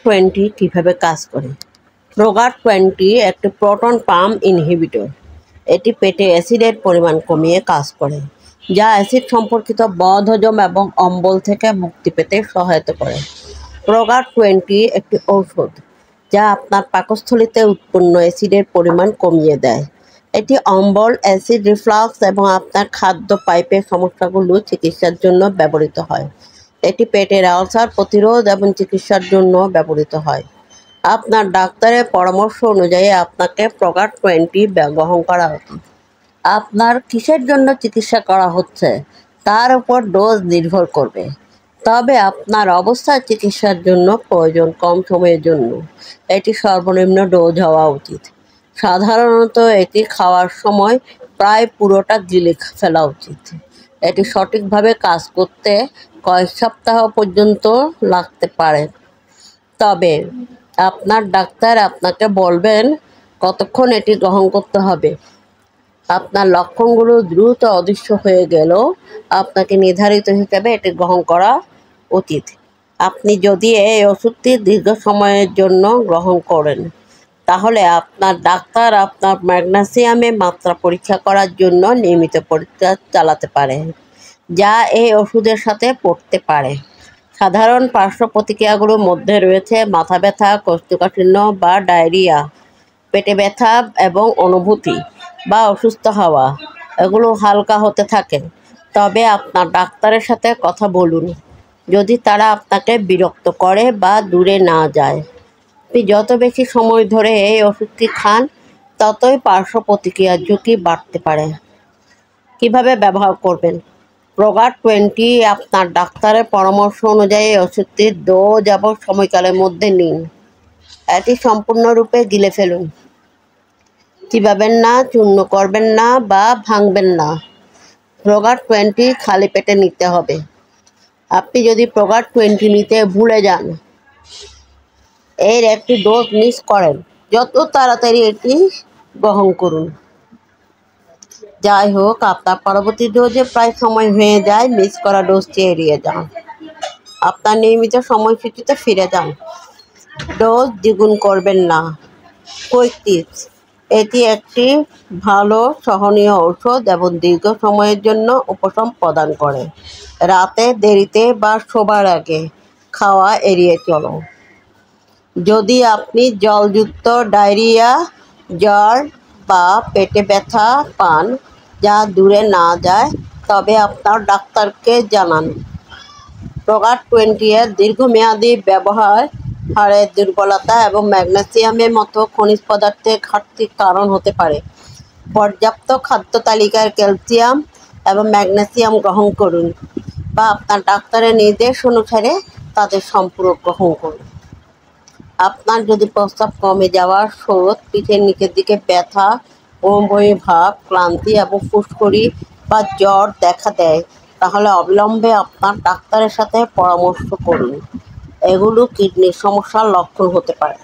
প্রোগার-20 কীভাবে কাজ করে? প্রোগার-20 একটি প্রোটন পাম্প ইনহিবিটর। এটি পেটে অ্যাসিডের পরিমাণ কমিয়ে কাজ করে, যা অ্যাসিড সম্পর্কিত বদহজম এবং অম্বল থেকে মুক্তি পেতে সহায়তা করে। প্রোগার-20 একটি ঔষধ যা আপনার পাকস্থলীতে উৎপন্ন অ্যাসিডের পরিমাণ কমিয়ে দেয়। এটি অম্বল, অ্যাসিড রিফ্লাক্স এবং আপনার খাদ্য পাইপের সমস্যাগুলো চিকিৎসার জন্য ব্যবহৃত হয়। এটি পেটের আলসার প্রতিরোধ এবং চিকিৎসার জন্য ব্যবহৃত হয়। আপনার ডাক্তারের পরামর্শ অনুযায়ী আপনাকে প্রোগার-20 গ্রহণ করা উচিত। আপনার কিসের জন্য চিকিৎসা করা হচ্ছে তার উপর ডোজ নির্ভর করবে, তবে আপনার অবস্থায় চিকিৎসার জন্য প্রয়োজন কম সময়ের জন্য এটি সর্বনিম্ন ডোজ হওয়া উচিত। সাধারণত এটি খাওয়ার সময় প্রায় পুরোটা গিলে ফেলা উচিত। এটি সঠিকভাবে কাজ করতে কয়েক সপ্তাহ পর্যন্ত লাগতে পারে, তবে আপনার ডাক্তার আপনাকে বলবেন কতক্ষণ এটি গ্রহণ করতে হবে। আপনার লক্ষণগুলো দ্রুত অদৃশ্য হয়ে গেলেও আপনাকে নির্ধারিত হিসেবে এটি গ্রহণ করা উচিত। আপনি যদি এই ওষুধটি দীর্ঘ সময়ের জন্য গ্রহণ করেন, তাহলে আপনার ডাক্তার আপনার ম্যাগনেসিয়ামের মাত্রা পরীক্ষা করার জন্য নিয়মিত পরীক্ষা চালাতে পারে, যা এই ওষুধের সাথে পড়তে পারে। সাধারণ পার্শ্ব প্রতিক্রিয়াগুলোর মধ্যে রয়েছে মাথা ব্যথা, কোষ্ঠকাঠিন্য বা ডায়রিয়া, পেটে ব্যথা এবং অনুভূতি বা অসুস্থ হওয়া। এগুলো হালকা হতে থাকে, তবে আপনার ডাক্তারের সাথে কথা বলুন যদি তারা আপনাকে বিরক্ত করে বা দূরে না যায়। আপনি যত বেশি সময় ধরে এই ওষুধটি খান, ততই পার্শ্ব প্রতিক্রিয়ার ঝুঁকি বাড়তে পারে। কিভাবে ব্যবহার করবেন? প্রোগার-20 আপনার ডাক্তারের পরামর্শ অনুযায়ী ওষুধটির ডোজ এবং সময়কালের মধ্যে নিন। এটি সম্পূর্ণরূপে গিলে ফেলুন। চিবাবেন না, চূর্ণ করবেন না বা ভাঙবেন না। প্রোগার-20 খালি পেটে নিতে হবে। আপনি যদি প্রোগার-20 নিতে ভুলে যান, এর একটি ডোজ মিস করেন, যত তাড়াতাড়ি এটি গ্রহণ করুন। যাই হোক, আপনার পরবর্তী ডোজে প্রায় সময় হয়ে যায়, মিস করা ডোজটি এড়িয়ে যান। আপনার নিয়মিত সময়সূচিতে ফিরে যান। ডোজ দ্বিগুণ করবেন না। কুইক টিপস: এটি একটি ভালো সহনীয় ঔষধ এবং দীর্ঘ সময়ের জন্য উপশম প্রদান করে। রাতে দেরিতে বা শোবার আগে খাওয়া এড়িয়ে চলুন। যদি আপনি জলযুক্ত ডায়রিয়া, জ্বর বা পেটে ব্যথা পান যা দূরে না যায়, তবে আপনার ডাক্তারকে জানান। প্রোগার-20 এর দীর্ঘমেয়াদী ব্যবহার হাড়ের দুর্বলতা এবং ম্যাগনেসিয়ামের মতো খনিজ পদার্থের ঘাটতির কারণ হতে পারে। পর্যাপ্ত খাদ্য তালিকায় ক্যালসিয়াম এবং ম্যাগনেসিয়াম গ্রহণ করুন বা আপনার ডাক্তারের নির্দেশ অনুসারে তাদের সম্পূরক গ্রহণ করুন। আপনার যদি প্রস্রাব কমে যাওয়া, স্রোত, পিঠের নিচের দিকে ব্যথা, বমি ভাব, ক্লান্তি এবং ফুসকুড়ি বা জ্বর দেখা দেয়, তাহলে অবিলম্বে আপনার ডাক্তারের সাথে পরামর্শ করুন। এগুলো কিডনির সমস্যার লক্ষণ হতে পারে।